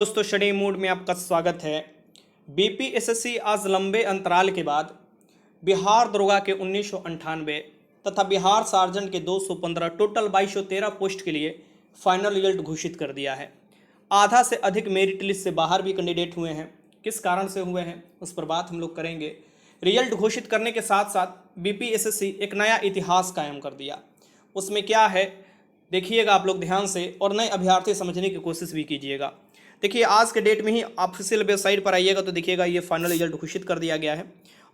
दोस्तों study mood में आपका स्वागत है। बीपीएसएससी आज लंबे अंतराल के बाद बिहार दरोगा के 1998 तथा बिहार सार्जेंट के 215 टोटल 2213 पोस्ट के लिए फाइनल रिजल्ट घोषित कर दिया है। आधा से अधिक मेरिट लिस्ट से बाहर भी कैंडिडेट हुए हैं। किस कारण से हुए हैं उस पर बात हम लोग करेंगे। रिजल्ट घोषित करने के साथ साथ बीपीएसएससी एक नया इतिहास कायम कर दिया। उसमें क्या है देखिएगा आप लोग ध्यान से, और नए अभ्यर्थी समझने की कोशिश भी कीजिएगा। देखिए आज के डेट में ही ऑफिशियल वेबसाइट पर आइएगा तो देखिएगा ये फाइनल रिजल्ट घोषित कर दिया गया है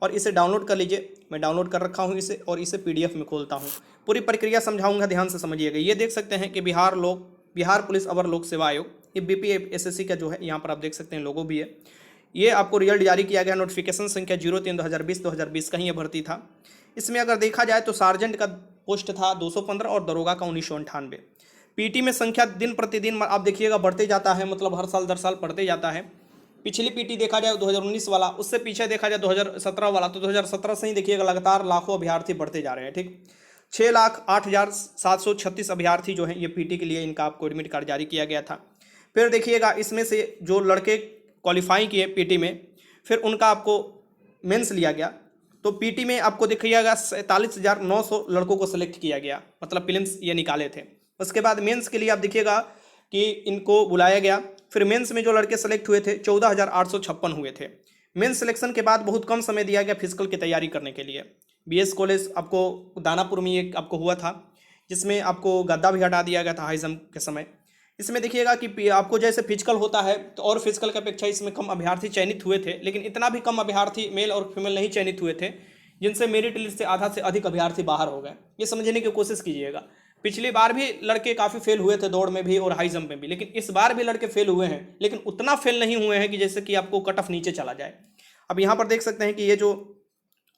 और इसे डाउनलोड कर लीजिए। मैं डाउनलोड कर रखा हूँ इसे और इसे पीडीएफ में खोलता हूँ। पूरी प्रक्रिया समझाऊंगा, ध्यान से समझिएगा। ये देख सकते हैं कि बिहार पुलिस अवर लोक सेवा आयोग, ये बीपीएसएससी का जो है यहाँ पर आप देख सकते हैं लोगो भी है। ये आपको रिजल्ट जारी किया गया, नोटिफिकेशन संख्या 03/2020 का ही ये भर्ती था। इसमें अगर देखा जाए तो सार्जेंट का पोस्ट था 215 और दरोगा का 1998। पीटी में संख्या दिन प्रतिदिन आप देखिएगा बढ़ते जाता है, मतलब हर साल दर साल बढ़ते जाता है। पिछली पीटी देखा जाए 2019 वाला, उससे पीछे देखा जाए 2017 वाला, तो 2017 से ही देखिएगा लगातार लाखों अभ्यर्थी बढ़ते जा रहे हैं। ठीक, 6,08,736 अभ्यर्थी जो हैं ये पीटी के लिए इनका आपको एडमिट कार्ड जारी किया गया था। फिर देखिएगा इसमें से जो लड़के क्वालिफाई किए पीटी में, फिर उनका आपको मेंस लिया गया। तो पीटी में आपको देखिएगा 47,900 लड़कों को सिलेक्ट किया गया, मतलब प्रीलिम्स ये निकाले थे। उसके बाद मेंस के लिए आप देखिएगा कि इनको बुलाया गया। फिर मेंस में जो लड़के सेलेक्ट हुए थे 14,856 हुए थे। मेंस सिलेक्शन के बाद बहुत कम समय दिया गया फिजिकल की तैयारी करने के लिए। बीएस कॉलेज आपको दानापुर में एक आपको हुआ था, जिसमें आपको गद्दा भी हटा दिया गया था हाई जंप के समय। इसमें देखिएगा कि आपको जैसे फिजिकल होता है तो और फिजिकल की अपेक्षा इसमें कम अभ्यर्थी चयनित हुए थे, लेकिन इतना भी कम अभ्यर्थी मेल और फीमेल नहीं चयनित हुए थे, जिनसे मेरिट लिस्ट से आधा से अधिक अभ्यर्थी बाहर हो गए। ये समझने की कोशिश कीजिएगा। पिछली बार भी लड़के काफ़ी फेल हुए थे दौड़ में भी और हाई जंप में भी, लेकिन इस बार भी लड़के फेल हुए हैं, लेकिन उतना फेल नहीं हुए हैं कि जैसे कि आपको कट ऑफ नीचे चला जाए। अब यहाँ पर देख सकते हैं कि ये जो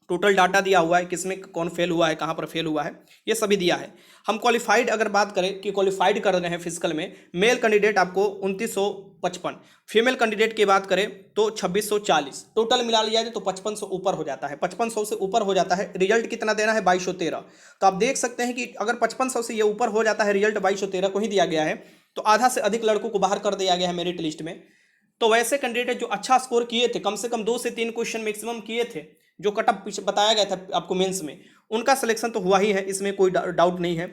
टोटल डाटा दिया हुआ है, किसमें कौन फेल हुआ है, कहाँ पर फेल हुआ है, ये सभी दिया है। हम क्वालिफाइड अगर बात करें कि क्वालिफाइड कर रहे हैं फिजिकल में, मेल कैंडिडेट आपको 2955, फीमेल कैंडिडेट की बात करें तो 2640, टोटल मिला लिया जाए तो 5500 ऊपर हो जाता है। 5500 से ऊपर हो जाता है। रिजल्ट कितना देना है 2213। तो आप देख सकते हैं कि अगर 5500 से ये ऊपर हो जाता है, रिजल्ट 2213 को ही दिया गया है, तो आधा से अधिक लड़कों को बाहर कर दिया गया है मेरिट लिस्ट में। तो वैसे कैंडिडेट जो अच्छा स्कोर किए थे, कम से कम 2 से 3 क्वेश्चन मैक्सिमम किए थे, जो कट ऑफ बताया गया था आपको मेंस में, उनका सिलेक्शन तो हुआ ही है, इसमें कोई डाउट नहीं है।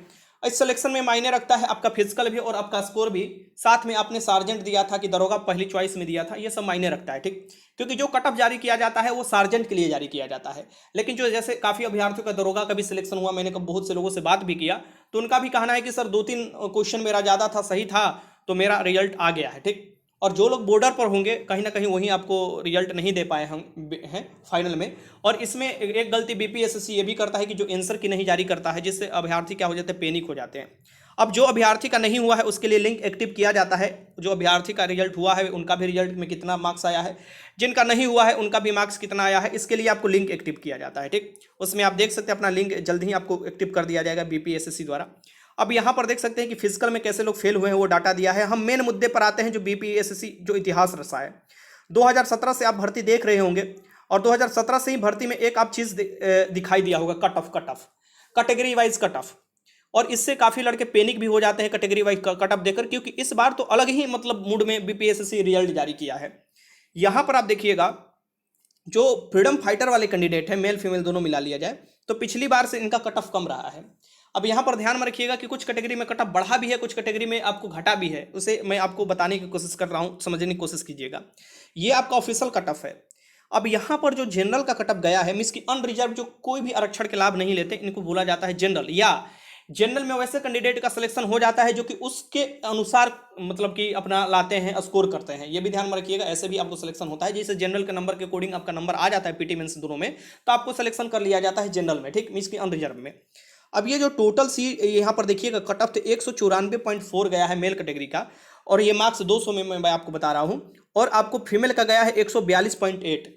इस सिलेक्शन में मायने रखता है आपका फिजिकल भी और आपका स्कोर भी, साथ में आपने सार्जेंट दिया था कि दरोगा पहली चॉइस में दिया था, ये सब मायने रखता है। ठीक, क्योंकि जो कट ऑफ जारी किया जाता है वो सार्जेंट के लिए जारी किया जाता है, लेकिन जो जैसे काफ़ी अभ्यर्थियों का दरोगा का भी सिलेक्शन हुआ, मैंने बहुत से लोगों से बात भी किया, तो उनका भी कहना है कि सर 2-3 क्वेश्चन मेरा ज़्यादा था, सही था, तो मेरा रिजल्ट आ गया है। ठीक, और जो लोग बॉर्डर पर होंगे कहीं ना कहीं वहीं आपको रिजल्ट नहीं दे पाए हम हैं फाइनल में। और इसमें एक गलती बीपीएसएससी ये भी करता है कि जो आंसर की नहीं जारी करता है, जिससे अभ्यर्थी क्या हो जाते हैं, पैनिक हो जाते हैं। अब जो अभ्यर्थी का नहीं हुआ है उसके लिए लिंक एक्टिव किया जाता है। जो अभ्यर्थी का रिजल्ट हुआ है उनका भी रिजल्ट में कितना मार्क्स आया है, जिनका नहीं हुआ है उनका भी मार्क्स कितना आया है, इसके लिए आपको लिंक एक्टिव किया जाता है। ठीक, उसमें आप देख सकते हैं अपना लिंक जल्द ही आपको एक्टिव कर दिया जाएगा बीपीएसएससी द्वारा। अब यहाँ पर देख सकते हैं कि फिजिकल में कैसे लोग फेल हुए हैं वो डाटा दिया है। हम मेन मुद्दे पर आते हैं, जो बीपीएसएससी जो इतिहास रचा है। 2017 से आप भर्ती देख रहे होंगे और 2017 से ही भर्ती में एक आप चीज़ दिखाई दिया होगा, cut off category wise cut off. और इससे काफ़ी लड़के पैनिक भी हो जाते हैं कैटेगरी वाइज कट ऑफ देकर, क्योंकि इस बार तो अलग ही मतलब मूड में बीपीएसएससी रिजल्ट जारी किया है। यहाँ पर आप देखिएगा जो फ्रीडम फाइटर वाले कैंडिडेट हैं, मेल फीमेल दोनों मिला लिया जाए, तो पिछली बार से इनका कट ऑफ कम रहा है। अब यहाँ पर ध्यान में रखिएगा कि कुछ कैटेगरी में कट ऑफ बढ़ा भी है, कुछ कैटेगरी में आपको घटा भी है, उसे मैं आपको बताने की कोशिश कर रहा हूँ, समझने की कोशिश कीजिएगा। ये आपका ऑफिशियल कट ऑफ है। अब यहाँ पर जो जनरल का कट ऑफ गया है, मीन्स की अनरिजर्व, जो कोई भी आरक्षण के लाभ नहीं लेते, इनको बोला जाता है जनरल। या जनरल में वैसे कैंडिडेट का सिलेक्शन हो जाता है जो कि उसके अनुसार मतलब कि अपना लाते हैं, स्कोर करते हैं। ये भी ध्यान में रखिएगा, ऐसे भी आपको सिलेक्शन होता है। जैसे जनरल के नंबर के अकॉर्डिंग आपका नंबर आ जाता है पीटी मेंस दोनों में, तो आपको सिलेक्शन कर लिया जाता है जनरल में। ठीक, मीन्स की अनरिजर्व में। अब ये जो टोटल यहाँ पर देखिएगा कट ऑफ तो 194.4 गया है मेल कैटेगरी का, और ये मार्क्स 200 में मैं आपको बता रहा हूँ। और आपको फीमेल का गया है 142.8।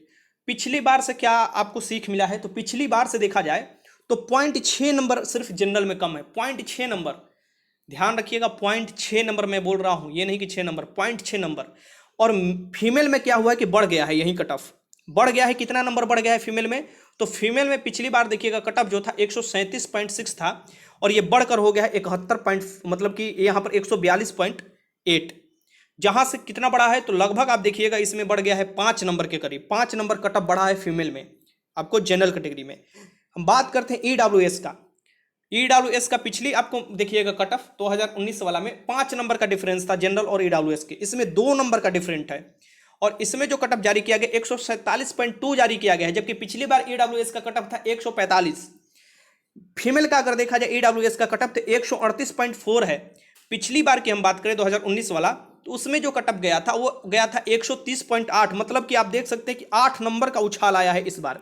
पिछली बार से क्या आपको सीख मिला है, तो पिछली बार से देखा जाए तो 0.6 नंबर सिर्फ जनरल में कम है। 0.6 नंबर, ध्यान रखिएगा, 0.6 नंबर मैं बोल रहा हूँ, ये नहीं कि 6 नंबर, 0.6 नंबर। और फीमेल में क्या हुआ है कि बढ़ गया है, यही कट ऑफ बढ़ गया है। कितना नंबर बढ़ गया है फीमेल में, तो फीमेल में पिछली बार देखिएगा कट ऑफ जो था 137.6 था, और ये बढ़कर हो गया है 71 पॉइंट, मतलब कि यहाँ पर 142.8। जहाँ से कितना बढ़ा है, तो लगभग आप देखिएगा इसमें बढ़ गया है 5 नंबर के करीब, 5 नंबर कट ऑफ बढ़ा है फीमेल में आपको जनरल कैटेगरी में। हम बात करते हैं ईडब्ल्यूएस का। ईडब्ल्यूएस का पिछली आपको देखिएगा कट ऑफ 2019 वाला में 5 नंबर का डिफरेंस था जनरल और ईडब्ल्यूएस के, इसमें 2 नंबर का डिफरेंट है। और इसमें जो कट ऑफ जारी किया गया 147.2 जारी किया गया है, जबकि पिछली बार ईडब्ल्यूएस का कट ऑफ था 145। फीमेल का अगर देखा जाए ईडब्ल्यूएस का कट ऑफ तो 138.4 है। पिछली बार की हम बात करें 2019 वाला, तो उसमें जो कट ऑफ गया था वो गया था 130.8। मतलब कि आप देख सकते हैं कि 8 नंबर का उछाल आया है इस बार,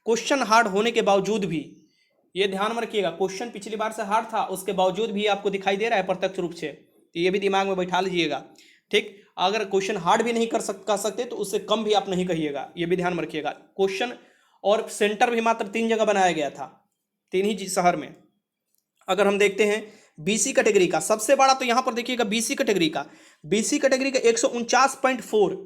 क्वेश्चन हार्ड होने के बावजूद भी। ये ध्यान में रखिएगा, क्वेश्चन पिछली बार से हार्ड था, उसके बावजूद भी आपको दिखाई दे रहा है प्रत्यक्ष रूप से, तो ये भी दिमाग में बैठा लीजिएगा। ठीक, अगर क्वेश्चन हार्ड भी नहीं कर सकते तो उससे कम भी आप नहीं कहिएगा, ये भी ध्यान में रखिएगा। क्वेश्चन और सेंटर भी मात्र 3 जगह बनाया गया था, 3 ही शहर में। अगर हम देखते हैं बीसी कैटेगरी का, सबसे बड़ा तो यहाँ पर देखिएगा बीसी कैटेगरी का 149.4,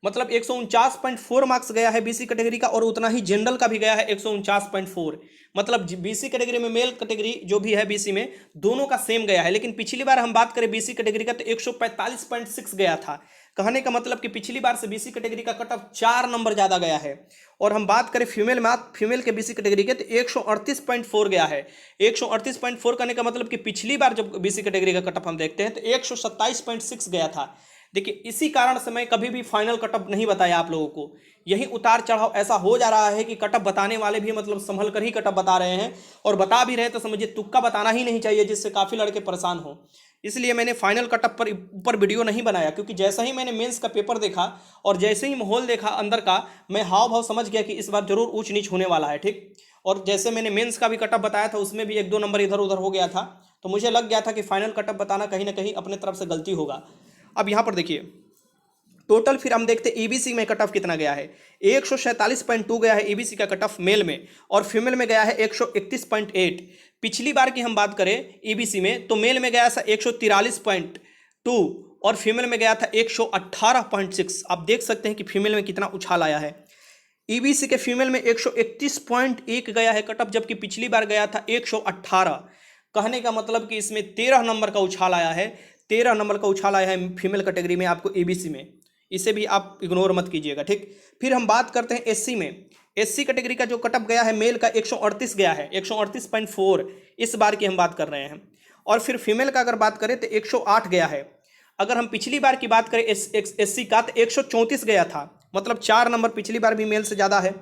मतलब 149.4 मार्क्स गया है बीसी कैटेगरी का, और उतना ही जनरल का भी गया है 149.4। मतलब बीसी कैटेगरी में मेल कैटेगरी जो भी है बीसी में, दोनों का सेम गया है। लेकिन पिछली बार हम बात करें बीसी कैटेगरी का तो 145.6 गया था। कहने का मतलब कि पिछली बार से बीसी कैटेगरी का कट ऑफ 4 नंबर ज़्यादा गया है। और हम बात करें फीमेल के बीसी कैटेगरी के तो 138.4 गया है। 138.4 करने का मतलब कि पिछली बार जब बीसी कैटेगरी का कट ऑफ हम देखते हैं तो 127.6 गया था। देखिए, इसी कारण से मैं कभी भी फाइनल कट ऑफ नहीं बताया आप लोगों को। यही उतार चढ़ाव ऐसा हो जा रहा है कि कट ऑफ बताने वाले भी मतलब संभल कर ही कट ऑफ बता रहे हैं, और बता भी रहे तो समझिए तुक्का बताना ही नहीं चाहिए, जिससे काफ़ी लड़के परेशान हो। इसलिए मैंने फाइनल कट ऑफ पर ऊपर वीडियो नहीं बनाया, क्योंकि जैसा ही मैंने मेंस का पेपर देखा और जैसे ही माहौल देखा अंदर का, मैं हाव भाव समझ गया कि इस बार जरूर ऊंच नीच होने वाला है। ठीक, और जैसे मैंने मेंस का भी कट ऑफ बताया था, उसमें भी 1-2 नंबर इधर उधर हो गया था, तो मुझे लग गया था कि फाइनल कट ऑफ बताना कहीं ना कहीं अपने तरफ से गलती होगा। अब यहाँ पर देखिए टोटल, फिर हम देखते हैं ईबीसी में कट ऑफ कितना गया है। 147.2 गया है ईबीसी का कट ऑफ मेल में, और फीमेल में गया है 131.8। पिछली बार की हम बात करें ईबीसी में तो मेल में गया था 143.2 और फीमेल में गया था 118.6। आप देख सकते हैं कि फीमेल में कितना उछाल आया है। ईबीसी के फीमेल में 131.1 गया है कट ऑफ, जबकि पिछली बार गया था 118। कहने का मतलब कि इसमें 13 नंबर का उछाल आया है। 13 नंबर का उछाल आया है फीमेल कैटेगरी में आपको ईबीसी में, इसे भी आप इग्नोर मत कीजिएगा। ठीक, फिर हम बात करते हैं एससी में। एससी कैटेगरी का जो कट ऑफ गया है मेल का 138 गया है, 138.4 इस बार की हम बात कर रहे हैं। और फिर फीमेल का अगर बात करें तो 108 गया है। अगर हम पिछली बार की बात करें एससी का तो 134 गया था, मतलब 4 नंबर पिछली बार भी मेल से ज़्यादा है।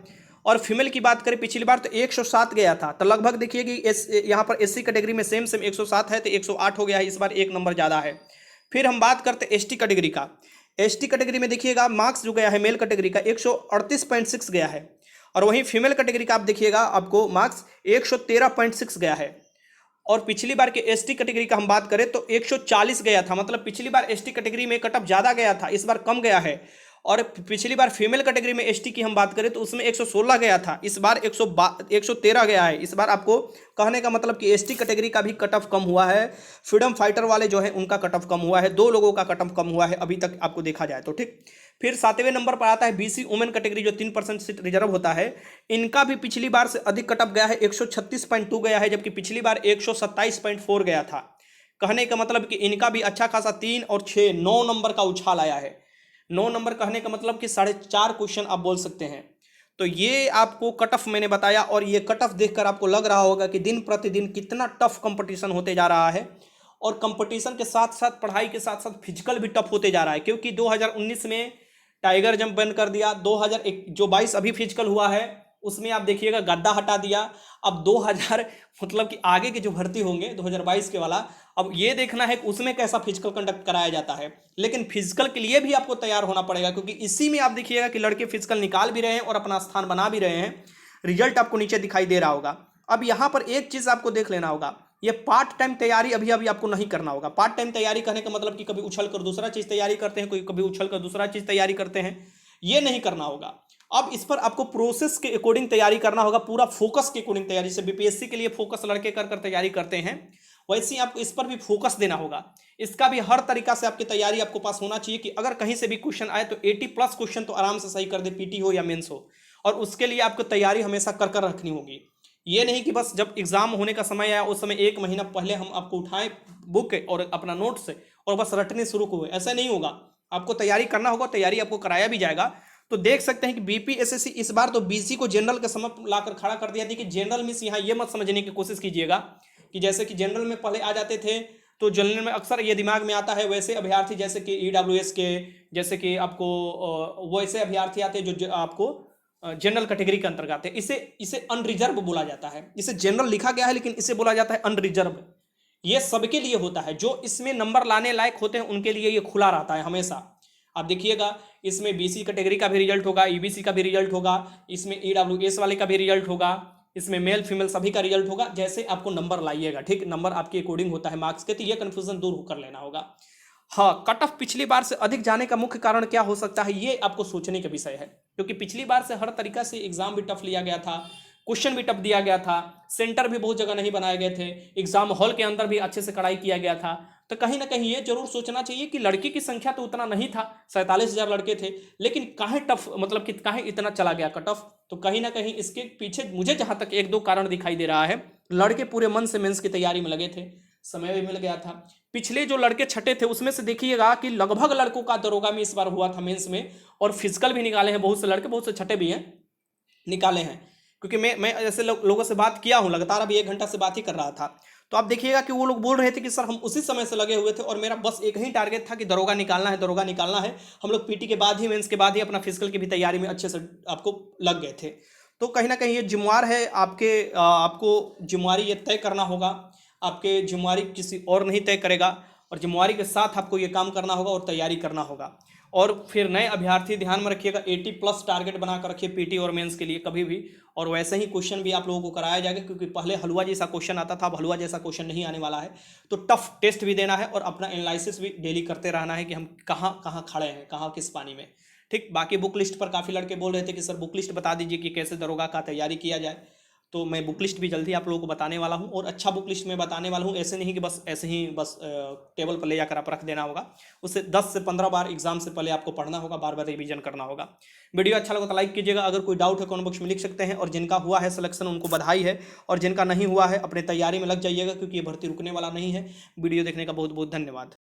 और फीमेल की बात करें पिछली बार तो 107 गया था, तो लगभग देखिए कि यहाँ पर एससी कैटेगरी में सेम 107 है, तो 108 हो गया है, इस बार 1 नंबर ज़्यादा है। फिर हम बात करते हैं एसटी कैटेगरी का। एसटी कैटेगरी में देखिएगा मार्क्स जो गया है मेल कैटेगरी का 138.6 गया है, और वहीं फीमेल कैटेगरी का आप देखिएगा आपको मार्क्स 113.6 गया है। और पिछली बार के एसटी कैटेगरी का हम बात करें तो 140 गया था, मतलब पिछली बार एसटी कैटेगरी में कट ऑफ ज़्यादा गया था, इस बार कम गया है। और पिछली बार फीमेल कैटेगरी में एसटी की हम बात करें तो उसमें 116 गया था, इस बार 113 गया है। इस बार आपको कहने का मतलब कि एसटी कैटेगरी का भी कट ऑफ कम हुआ है। फ्रीडम फाइटर वाले जो है उनका कट ऑफ कम हुआ है, 2 लोगों का कट ऑफ कम हुआ है अभी तक आपको देखा जाए तो। ठीक, फिर 7वें नंबर पर आता है बीसी वुमेन कैटेगरी, जो 3% सीट रिजर्व होता है। इनका भी पिछली बार से अधिक कट ऑफ गया है, 136.2 गया है, जबकि पिछली बार 127.4 गया था। कहने का मतलब कि इनका भी अच्छा खासा 3 और 6 9 नंबर का उछाल आया है। 9 नंबर कहने का मतलब कि 4.5 क्वेश्चन आप बोल सकते हैं। तो ये आपको कट ऑफ मैंने बताया, और ये कट ऑफ देखकर आपको लग रहा होगा कि दिन प्रतिदिन कितना टफ कंपटीशन होते जा रहा है। और कंपटीशन के साथ साथ पढ़ाई के साथ साथ फिजिकल भी टफ होते जा रहा है, क्योंकि 2019 में टाइगर जंप बंद कर दिया, 2022 अभी फिजिकल हुआ है उसमें आप देखिएगा गड्ढा हटा दिया। अब 2000 मतलब कि आगे के जो भर्ती होंगे 2022 के वाला, अब ये देखना है कि उसमें कैसा फिजिकल कंडक्ट कराया जाता है। लेकिन फिजिकल के लिए भी आपको तैयार होना पड़ेगा, क्योंकि इसी में आप देखिएगा कि लड़के फिजिकल निकाल भी रहे हैं और अपना स्थान बना भी रहे हैं। रिजल्ट आपको नीचे दिखाई दे रहा होगा। अब यहाँ पर एक चीज़ आपको देख लेना होगा, ये पार्ट टाइम तैयारी अभी आपको नहीं करना होगा। पार्ट टाइम तैयारी करने का मतलब कि कभी उछल कर दूसरा चीज़ तैयारी करते हैं, कोई कभी उछल कर दूसरा चीज़ तैयारी करते हैं, ये नहीं करना होगा। अब इस पर आपको प्रोसेस के अकॉर्डिंग तैयारी करना होगा, पूरा फोकस के अकॉर्डिंग तैयारी। जैसे बीपीएससी के लिए फोकस लड़के कर तैयारी करते हैं, वैसे ही आपको इस पर भी फोकस देना होगा। इसका भी हर तरीका से आपकी तैयारी आपको पास होना चाहिए कि अगर कहीं से भी क्वेश्चन आए तो 80+ क्वेश्चन तो आराम से सही कर दे, पीटी हो या मेंस हो। और उसके लिए आपको तैयारी हमेशा कर रखनी होगी। ये नहीं कि बस जब एग्जाम होने का समय आया उस समय 1 महीना पहले हम आपको उठाएं बुक और अपना नोट्स और बस रटने शुरू हुए, ऐसा नहीं होगा। आपको तैयारी करना होगा, तैयारी आपको कराया भी जाएगा। तो देख सकते हैं कि बीपीएसएससी इस बार तो बीसी को जनरल के समक्ष लाकर खड़ा कर दिया। देखिए जनरल में यहाँ ये मत समझने की कोशिश कीजिएगा कि जैसे कि जनरल में पहले आ जाते थे, तो जनरल में अक्सर ये दिमाग में आता है वैसे अभ्यर्थी जैसे कि ईडब्ल्यूएस के, जैसे कि आपको वैसे अभ्यर्थी आते हैं जो आपको जनरल कैटेगरी के अंतर्गत है। इसे अनरिजर्व बोला जाता है। इसे जनरल लिखा गया है लेकिन इसे बोला जाता है अनरिजर्व। ये सबके लिए होता है, जो इसमें नंबर लाने लायक होते हैं उनके लिए ये खुला रहता है हमेशा। आप देखिएगा इसमें बीसी कैटेगरी का भी रिजल्ट होगा, ईबीसी का भी रिजल्ट होगा, इसमें ईडब्ल्यूएस वाले का भी रिजल्ट होगा, इसमें मेल फीमेल सभी का रिजल्ट होगा। जैसे आपको नंबर लाइएगा, ठीक, नंबर आपके अकॉर्डिंग होता है मार्क्स के, तो ये कंफ्यूजन दूर कर लेना होगा। हाँ, कट ऑफ पिछली बार से अधिक जाने का मुख्य कारण क्या हो सकता है, ये आपको सोचने का विषय है, क्योंकि पिछली बार से हर तरीका से एग्जाम भी टफ लिया गया था, क्वेश्चन भी टफ दिया गया था, सेंटर भी बहुत जगह नहीं बनाए गए थे, एग्जाम हॉल के अंदर भी अच्छे से कड़ाई किया गया था। तो कहीं ना कहीं ये जरूर सोचना चाहिए कि लड़की की संख्या तो उतना नहीं था, 47,000 लड़के थे, लेकिन काहे टफ, मतलब कि काहे इतना चला गया कट ऑफ। तो कहीं ना कहीं इसके पीछे मुझे जहां तक एक दो कारण दिखाई दे रहा है, लड़के पूरे मन से मेंस की तैयारी में लगे थे, समय भी मिल गया था। पिछले जो लड़के छठे थे उसमें से देखिएगा कि लगभग लड़कों का दरोगा में इस बार हुआ था मेंस में, और फिजिकल भी निकाले हैं बहुत से लड़के, बहुत से छठे भी हैं निकाले हैं। क्योंकि मैं ऐसे लोगों से बात किया हूं, लगातार अभी 1 घंटा से बात ही कर रहा था, तो आप देखिएगा कि वो लोग बोल रहे थे कि सर हम उसी समय से लगे हुए थे और मेरा बस एक ही टारगेट था कि दरोगा निकालना है, दरोगा निकालना है। हम लोग पीटी के बाद ही, मेंस के बाद ही अपना फिजिकल की भी तैयारी में अच्छे से आपको लग गए थे। तो कहीं ना कहीं ये जिम्मेवार है आपको जिम्मेवारी ये तय करना होगा, आपके जिम्मेवारी किसी और नहीं तय करेगा, और जिम्मेवारी के साथ आपको ये काम करना होगा और तैयारी करना होगा। और फिर नए अभ्यर्थी ध्यान में रखिएगा, 80+ टारगेट बनाकर रखिए पीटी और मेंस के लिए कभी भी, और वैसे ही क्वेश्चन भी आप लोगों को कराया जाएगा, क्योंकि पहले हलवा जैसा क्वेश्चन आता था, अब हलवा जैसा क्वेश्चन नहीं आने वाला है। तो टफ टेस्ट भी देना है और अपना एनालिसिस भी डेली करते रहना है कि हम कहाँ कहाँ खड़े हैं, कहाँ किस पानी में, ठीक। बाकी बुक लिस्ट पर काफ़ी लड़के बोल रहे थे कि सर बुक लिस्ट बता दीजिए कि कैसे दरोगा का तैयारी किया जाए, तो मैं बुक लिस्ट भी जल्दी आप लोगों को बताने वाला हूं, और अच्छा बुक लिस्ट में बताने वाला हूं। ऐसे नहीं कि बस ऐसे ही बस टेबल पर ले जाकर आप रख देना होगा, उससे 10 से 15 बार एग्जाम से पहले आपको पढ़ना होगा, बार बार रिवीजन करना होगा। वीडियो अच्छा लगा तो लाइक कीजिएगा, अगर कोई डाउट है कमेंट बॉक्स में लिख सकते हैं, और जिनका हुआ है सिलेक्शन उनको बधाई है, और जिनका नहीं हुआ है अपने तैयारी में लग जाइएगा, क्योंकि ये भर्ती रुकने वाला नहीं है। वीडियो देखने का बहुत बहुत धन्यवाद।